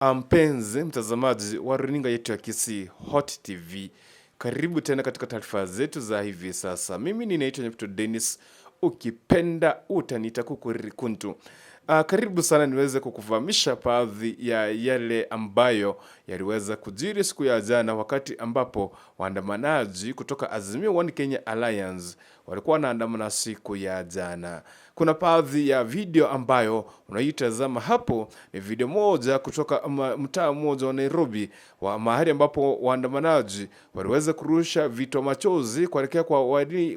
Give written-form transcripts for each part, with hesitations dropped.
Mpenzi mtazamaji wa runinga yetu ya Kisii Hot TV, karibu tena katika taarifa zetu za hivi sasa. Mimi ninaitwa Nyepto Dennis, ukipenda utaniita Kukurikuntu. Karibu sana niweze kukufahamisha baadhi ya yale ambayo yaliweza kujiri siku ya jana, wakati ambapo waandamanaji kutoka Azimio One Kenya Alliance walikuwa wanaandamana siku ya jana. Kuna baadhi ya video ambayo unaitazama hapo, ni video moja kutoka mtaa mmoja wa Nairobi, wa mahali ambapo waandamanaji waliweza kurusha vitoa machozi kuelekea kwa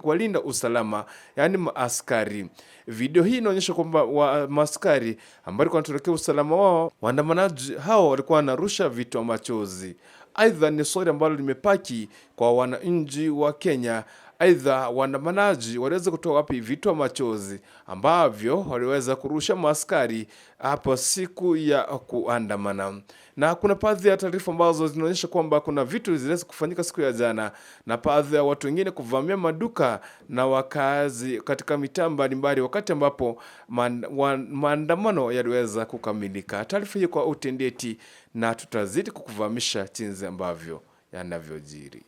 walinda usalama, yani maaskari. Video hii inaonyesha kwamba maaskari ambao walikuwa wanatokea usalama wao, waandamanaji hao walikuwa wanarusha vitoa machozi. Aidha, ni swali ambalo limepaki kwa wananchi wa Kenya. Aidha, waandamanaji waliweza kutoa wapi vitoa machozi ambavyo waliweza kurusha maaskari hapo siku ya kuandamana. Na kuna baadhi ya taarifa ambazo zinaonyesha kwamba kuna vitu ziliweza kufanyika siku ya jana, na baadhi ya watu wengine kuvamia maduka na wakazi katika mitaa mbalimbali, wakati ambapo maandamano yaliweza kukamilika. Taarifa hii kwa utendeti, na tutazidi kukuvamisha jinsi ambavyo yanavyojiri.